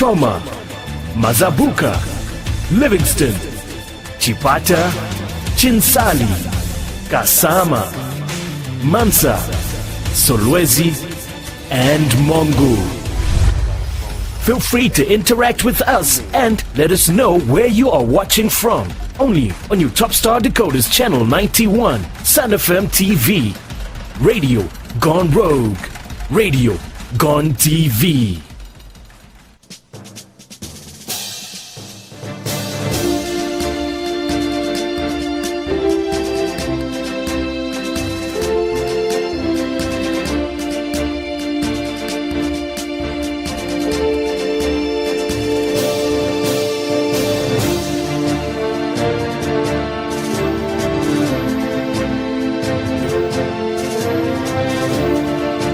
Choma, Mazabuka, Livingston, Chipata, Chinsali, Kasama, Mansa, Solwezi, and Mongo. Feel free to interact with us and let us know where you are watching from. Only on your Top Star Decoders Channel 91, Sun FM TV. Radio Gone Rogue. Radio Gone TV.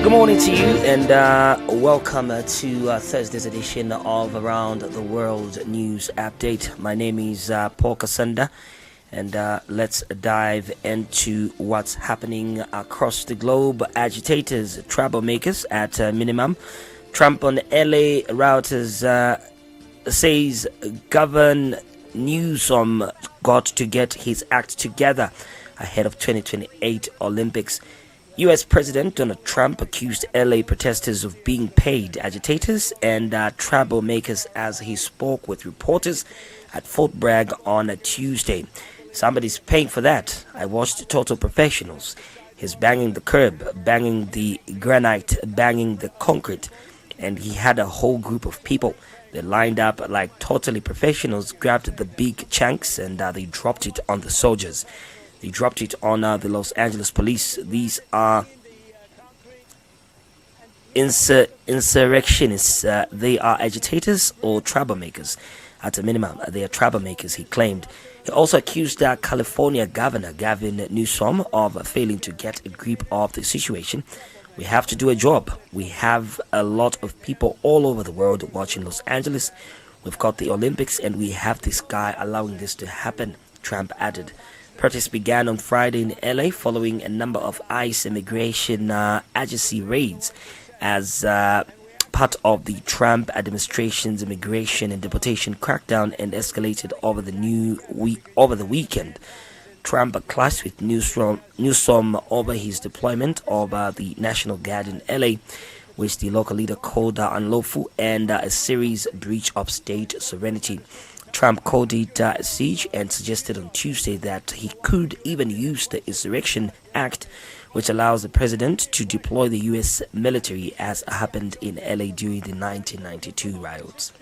Good morning to you and welcome to Thursday's edition of Around the World News Update. My name is Paul Kasanda and let's dive into what's happening across the globe. Agitators, troublemakers at minimum. Trump on LA routers says Governor Newsom got to get his act together ahead of 2028 Olympics. U.S. President Donald Trump accused LA protesters of being paid agitators and troublemakers as he spoke with reporters at Fort Bragg on a Tuesday. Somebody's paying for that. I watched Total Professionals. He's banging the curb, banging the granite, banging the concrete, and he had a whole group of people. They lined up like totally professionals, grabbed the big chunks, and they dropped it on the soldiers. They dropped it on the Los Angeles police. These are insurrectionists. They are agitators or troublemakers. At a minimum, they are troublemakers, he claimed. He also accused California Governor Gavin Newsom of failing to get a grip of the situation. We have to do a job. We have a lot of people all over the world watching Los Angeles. We've got the Olympics and we have this guy allowing this to happen, Trump added. Protests began on Friday in LA following a number of ICE immigration agency raids as part of the Trump administration's immigration and deportation crackdown and escalated over the weekend. Trump clashed with Newsom over his deployment of the National Guard in LA, which the local leader called unlawful and a serious breach of state sovereignty. Trump called it a siege and suggested on Tuesday that he could even use the Insurrection Act, which allows the president to deploy the U.S. military as happened in LA during the 1992 riots.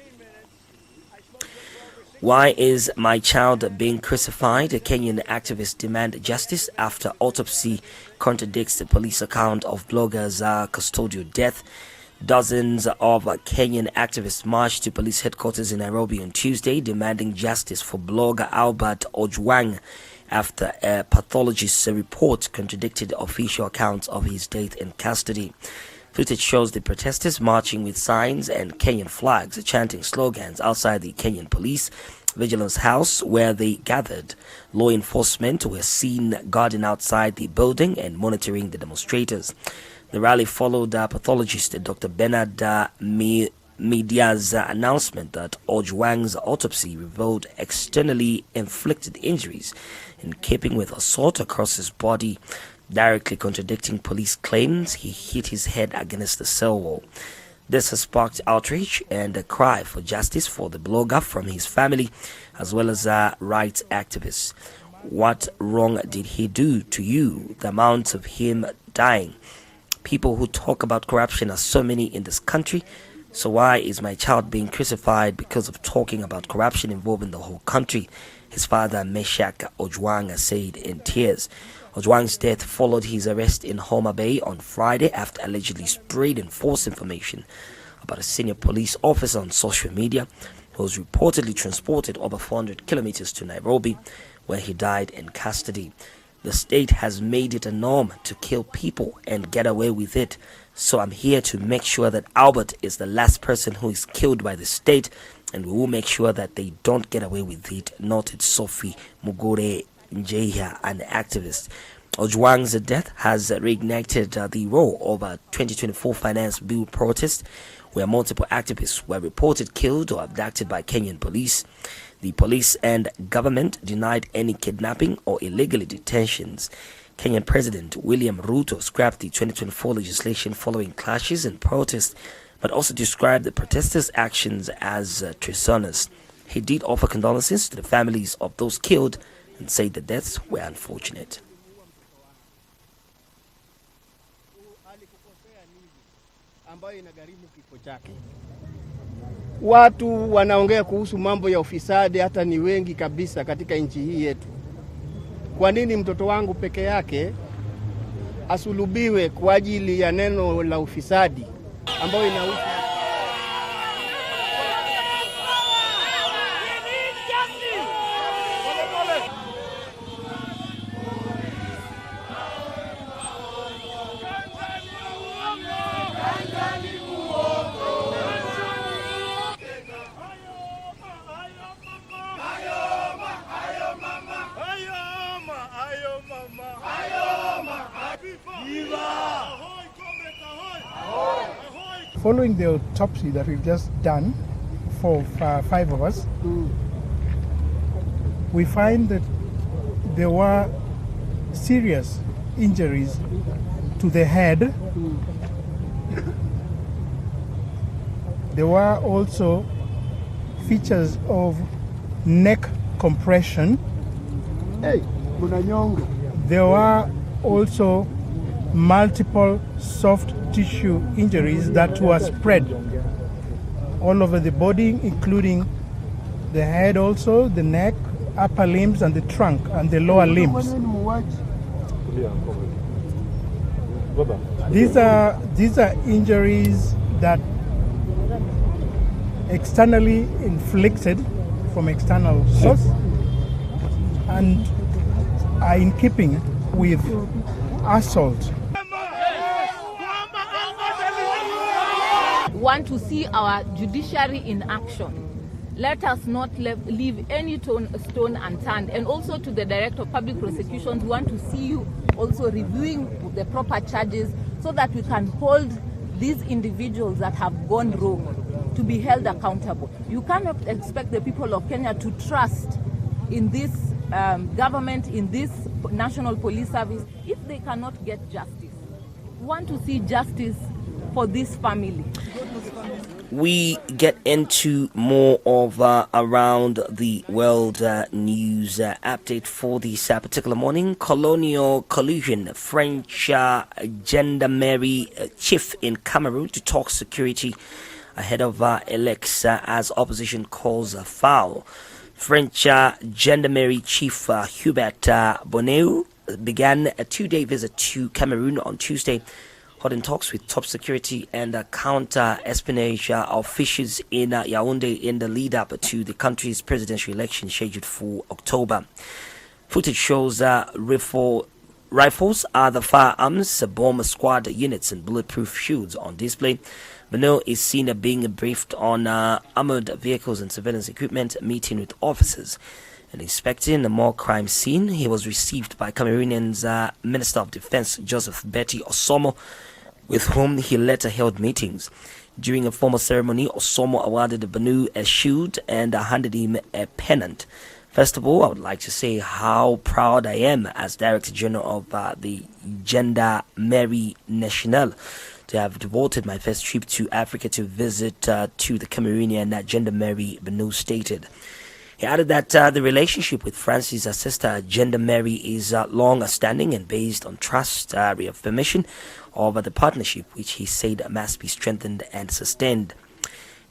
Why is my child being crucified? A Kenyan activist demand justice after autopsy contradicts the police account of blogger's custodial death. Dozens of Kenyan activists marched to police headquarters in Nairobi on Tuesday, demanding justice for blogger Albert Ojwang after a pathologist's report contradicted official accounts of his death in custody. Footage shows the protesters marching with signs and Kenyan flags, chanting slogans outside the Kenyan Police Vigilance House where they gathered. Law enforcement were seen guarding outside the building and monitoring the demonstrators. The rally followed pathologist Dr. Bernard Media's announcement that Ojwang's autopsy revealed externally inflicted injuries in keeping with assault across his body, directly contradicting police claims he hit his head against the cell wall. This has sparked outrage and a cry for justice for the blogger from his family as well as rights activists. What wrong did he do to you? The amount of him dying. People who talk about corruption are so many in this country. So why is my child being crucified because of talking about corruption involving the whole country? His father, Meshach Ojwang, said in tears. Ojwang's death followed his arrest in Homa Bay on Friday after allegedly spreading false information about a senior police officer on social media who was reportedly transported over 400 kilometers to Nairobi, where he died in custody. The state has made it a norm to kill people and get away with it. So I'm here to make sure that Albert is the last person who is killed by the state, and we will make sure that they don't get away with it, noted Sophie Mugore Njeha, an activist. Ojwang's death has reignited the roar of a 2024 finance bill protest, where multiple activists were reported killed or abducted by Kenyan police. The police and government denied any kidnapping or illegal detentions. Kenyan President William Ruto scrapped the 2024 legislation following clashes and protests, but also described the protesters' actions as treasonous. He did offer condolences to the families of those killed and said the deaths were unfortunate. Watu wanaongea kuhusu mambo ya ufisadi hata ni wengi kabisa katika nchi hii yetu. Kwa nini mtoto wangu peke yake asulubiwe kwa ajili ya neno la ufisadi ambayo inahusu? Following the autopsy that we've just done for 5 of us, we find that there were serious injuries to the head. There were also features of neck compression. There were also multiple soft tissue injuries that were spread all over the body, including the head also, the neck, upper limbs and the trunk and the lower limbs. These are injuries that externally inflicted from external source and are in keeping with assault. Want to see our judiciary in action. Let us not leave any stone unturned. And also to the Director of Public Prosecutions, we want to see you also reviewing the proper charges so that we can hold these individuals that have gone wrong to be held accountable. You cannot expect the people of Kenya to trust in this government, in this National Police Service, if they cannot get justice. We want to see justice for this family. We get into more of around the world news update for this particular morning. Colonial collusion. French gendarmerie chief in Cameroon to talk security ahead of elects as opposition calls foul. French gendarmerie chief Hubert Bonneau began a 2-day visit to Cameroon on Tuesday, holding talks with top security and counter-espionage officials in Yaoundé in the lead-up to the country's presidential election scheduled for October. Footage shows rifles, other firearms, bomb squad units and bulletproof shields on display. Bonneau is seen being briefed on armored vehicles and surveillance equipment, meeting with officers and inspecting a more crime scene. He was received by Cameroonian's Minister of Defense Joseph Betty Ossomo, with whom he later held meetings. During a formal ceremony, Ossomo awarded Bonneau a shield and handed him a pennant. First of all, I would like to say how proud I am as Director General of the Gendarmerie Nationale to have devoted my first trip to Africa to visit to the Cameroonian Gendarmerie, Bonneau stated. He added that the relationship with France's sister Gendarmerie is long-standing and based on trust, reaffirmation of the partnership, which he said must be strengthened and sustained.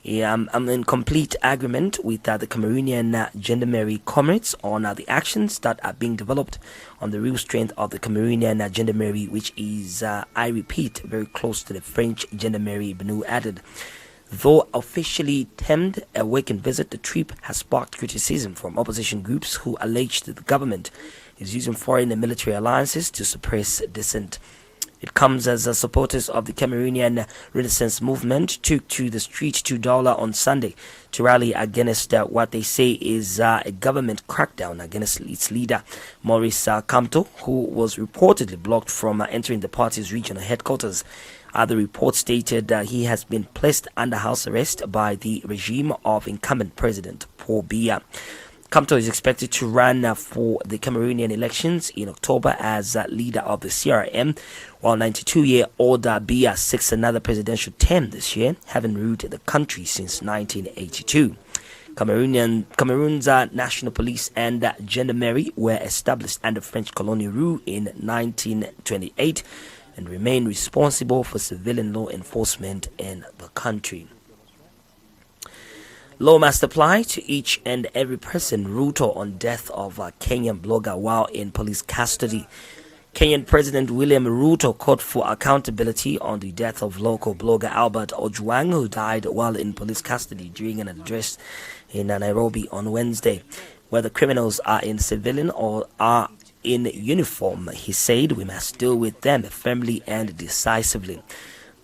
I'm in complete agreement with the Cameroonian Gendarmerie comrades on the actions that are being developed on the real strength of the Cameroonian Gendarmerie, which is, I repeat, very close to the French Gendarmerie, Bonneau added. Though officially termed a weekend visit, the trip has sparked criticism from opposition groups who allege that the government is using foreign and military alliances to suppress dissent. It comes as supporters of the Cameroonian Renaissance movement took to the street to Douala on Sunday to rally against what they say is a government crackdown against its leader, Maurice Kamto, who was reportedly blocked from entering the party's regional headquarters Other reports stated that he has been placed under house arrest by the regime of incumbent President Paul Biya. Kamto is expected to run for the Cameroonian elections in October as leader of the CRM, while 92-year-old Biya seeks another presidential term this year, having ruled the country since 1982. Cameroon's national police and gendarmerie were established under French colonial rule in 1928 and remain responsible for civilian law enforcement in the country. Law must apply to each and every person. Ruto on death of a Kenyan blogger while in police custody. Kenyan President William Ruto called for accountability on the death of local blogger Albert Ojwang, who died while in police custody during an address in Nairobi on Wednesday. Whether criminals are in civilian or are in uniform, he said, we must deal with them firmly and decisively.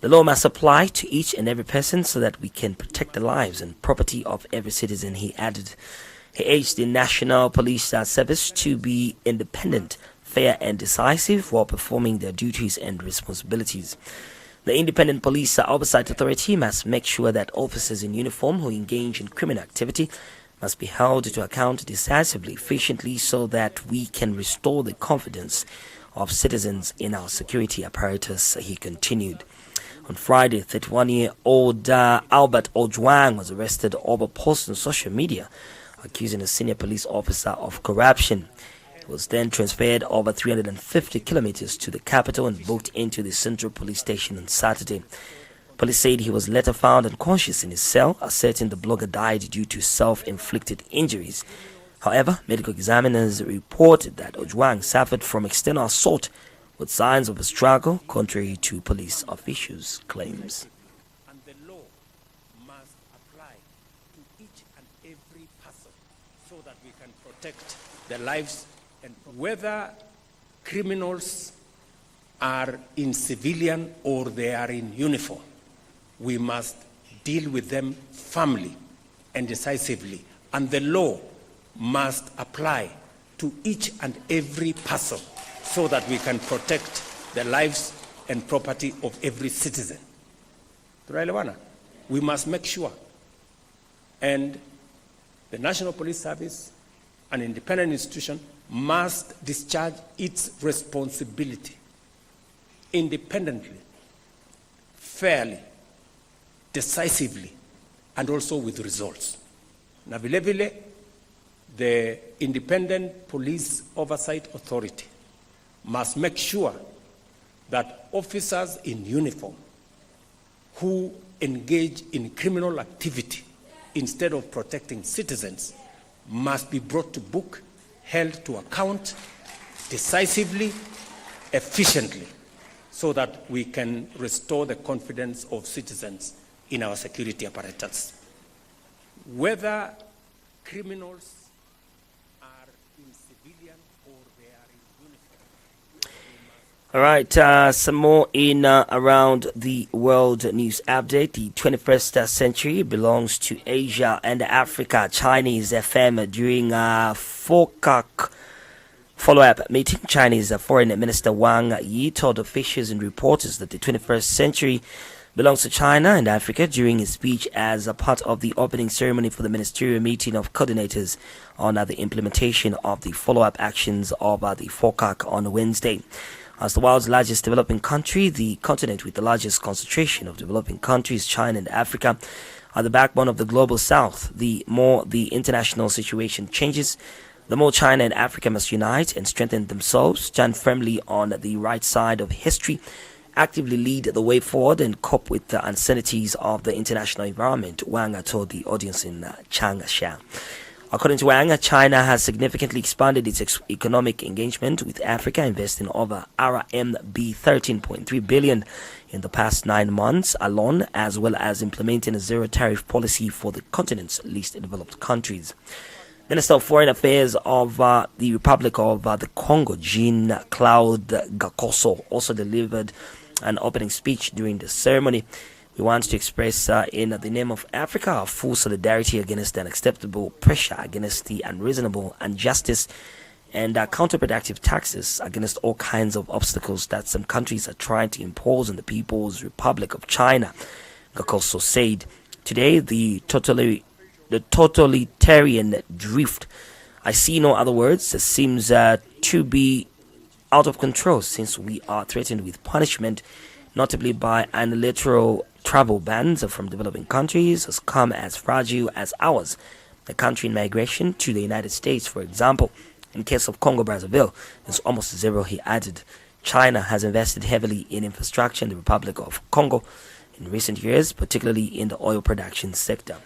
The law must apply to each and every person so that we can protect the lives and property of every citizen, he added. He urged the National Police Service to be independent, fair and decisive while performing their duties and responsibilities. The Independent Police Oversight Authority must make sure that officers in uniform who engage in criminal activity must be held to account decisively, efficiently, so that we can restore the confidence of citizens in our security apparatus, he continued. On Friday, 31-year-old Albert Ojwang was arrested over posts on social media accusing a senior police officer of corruption. He was then transferred over 350 kilometers to the capital and booked into the Central Police Station on Saturday. Police said he was later found unconscious in his cell, asserting the blogger died due to self-inflicted injuries. However, medical examiners reported that Ojwang suffered from external assault with signs of a struggle, contrary to police officials' claims. And the law must apply to each and every person so that we can protect their lives, and whether criminals are in civilian or they are in uniform, we must deal with them firmly and decisively, and the law must apply to each and every person so that we can protect the lives and property of every citizen. We must make sure, and the National Police Service, an independent institution, must discharge its responsibility independently, fairly, decisively, and also with results. Na vile vile, the Independent Police Oversight Authority must make sure that officers in uniform who engage in criminal activity instead of protecting citizens must be brought to book, held to account decisively, efficiently, so that we can restore the confidence of citizens in our security apparatus. Whether criminals are in civilian or they are in uniform. All right, some more in around the world news update. The 21st century belongs to Asia and Africa. Chinese FM during FOCAC follow-up meeting. Chinese Foreign Minister Wang Yi told officials and reporters that the 21st century belongs to China and Africa during his speech as a part of the opening ceremony for the ministerial meeting of coordinators on the implementation of the follow-up actions of the FOCAC on Wednesday. As the world's largest developing country, the continent with the largest concentration of developing countries, China and Africa, are the backbone of the global south. The more the international situation changes, the more China and Africa must unite and strengthen themselves, stand firmly on the right side of history, actively lead the way forward, and cope with the uncertainties of the international environment, Wang told the audience in Changsha. According to Wang, China has significantly expanded its economic engagement with Africa, investing over RMB 13.3 billion in the past 9 months alone, as well as implementing a zero-tariff policy for the continent's least developed countries. Minister of Foreign Affairs of the Republic of the Congo, Jean-Claude Gakoso, also delivered an opening speech during the ceremony. We want to express in the name of Africa our full solidarity against the unacceptable pressure, against the unreasonable injustice and counterproductive taxes against all kinds of obstacles that some countries are trying to impose on the People's Republic of China. Gakoso said today the totalitarian drift, I see no other words, seems to be out of control since we are threatened with punishment, notably by unilateral travel bans from developing countries as come as fragile as ours, the country in migration to the United States, for example. In case of Congo-Brazzaville, it's almost zero, he added. China has invested heavily in infrastructure in the Republic of Congo in recent years, particularly in the oil production sector.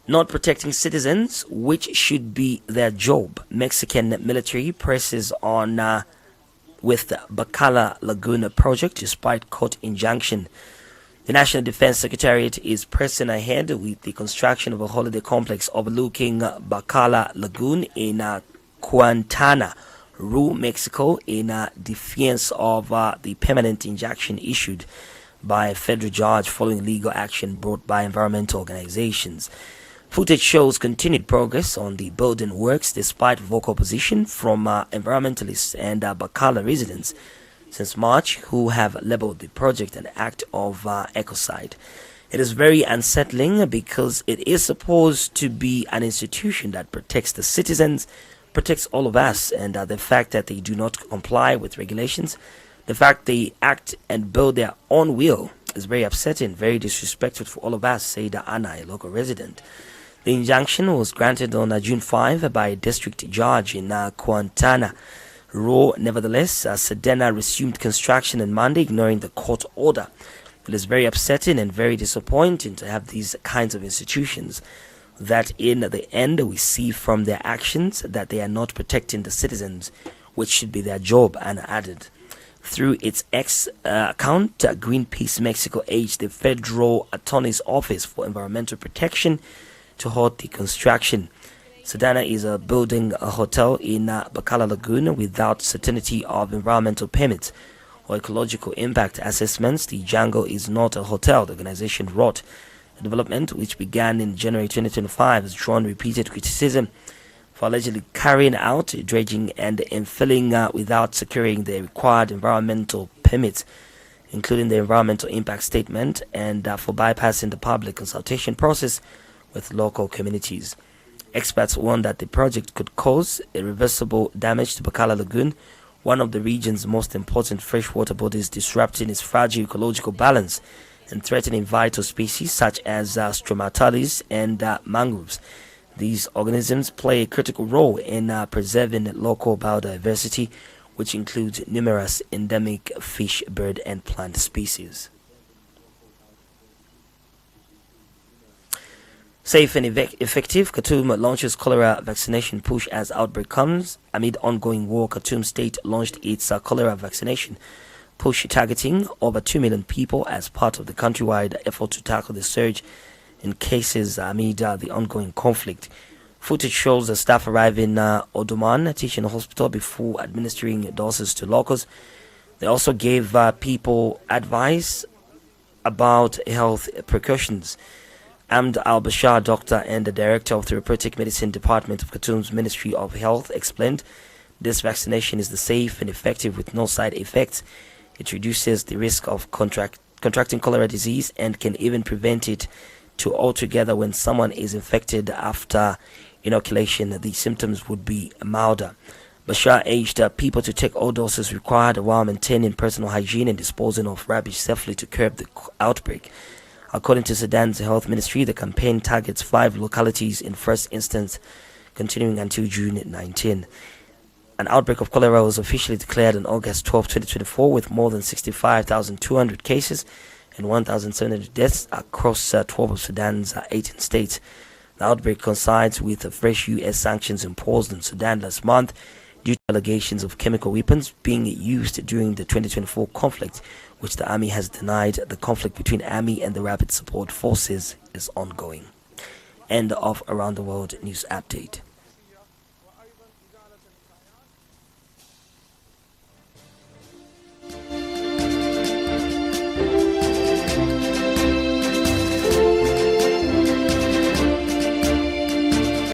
Not protecting citizens, which should be their job. Mexican military presses on with the Bacala Laguna project despite court injunction. The National Defense Secretariat is pressing ahead with the construction of a holiday complex overlooking Bacala Lagoon in Quintana Roo, Mexico, in defiance of the permanent injunction issued by a federal judge following legal action brought by environmental organizations. Footage shows continued progress on the building works despite vocal opposition from environmentalists and Bacala residents since March, who have labeled the project an act of ecocide. It is very unsettling because it is supposed to be an institution that protects the citizens, protects all of us, and the fact that they do not comply with regulations, the fact they act and build their own will is very upsetting, very disrespectful for all of us, said Anna, a local resident. The injunction was granted on June 5 by a district judge in Quintana Roo. Nevertheless, Sedena resumed construction on Monday, ignoring the court order. It is very upsetting and very disappointing to have these kinds of institutions that in the end we see from their actions that they are not protecting the citizens, which should be their job, and added. Through its X account, Greenpeace Mexico urged the Federal Attorney's Office for Environmental Protection to halt the construction. Sedana is building a hotel in Bacala Lagoon without certainty of environmental permits or ecological impact assessments. The jungle is not a hotel, the organization wrote. The development, which began in January 2025, has drawn repeated criticism for allegedly carrying out dredging and infilling without securing the required environmental permits, including the environmental impact statement, and for bypassing the public consultation process with local communities. Experts warn that the project could cause irreversible damage to Bacala Lagoon, one of the region's most important freshwater bodies, disrupting its fragile ecological balance and threatening vital species such as stromatales and mangroves. These organisms play a critical role in preserving local biodiversity, which includes numerous endemic fish, bird, and plant species. Safe and effective, Khartoum launches cholera vaccination push as outbreak comes. Amid ongoing war, Khartoum State launched its cholera vaccination push targeting over 2 million people as part of the countrywide effort to tackle the surge in cases amid the ongoing conflict. Footage shows the staff arrive in Oduman Teaching Hospital before administering doses to locals. They also gave people advice about health precautions. Amd Al-Bashar, doctor and the director of the Therapeutic Medicine Department of Khartoum's Ministry of Health, explained this vaccination is safe and effective with no side effects. It reduces the risk of contracting cholera disease and can even prevent it to altogether. When someone is infected after inoculation, the symptoms would be milder. Bashar urged people to take all doses required while maintaining personal hygiene and disposing of rubbish safely to curb the outbreak. According to Sudan's health ministry, the campaign targets 5 localities in first instance, continuing until June 19. An outbreak of cholera was officially declared on August 12, 2024, with more than 65,200 cases and 1,700 deaths across 12 of Sudan's 18 states. The outbreak coincides with the fresh U.S. sanctions imposed on Sudan last month due to allegations of chemical weapons being used during the 2024 conflict, which the army has denied. The conflict between army and the rapid support forces is ongoing. End of Around the World News Update.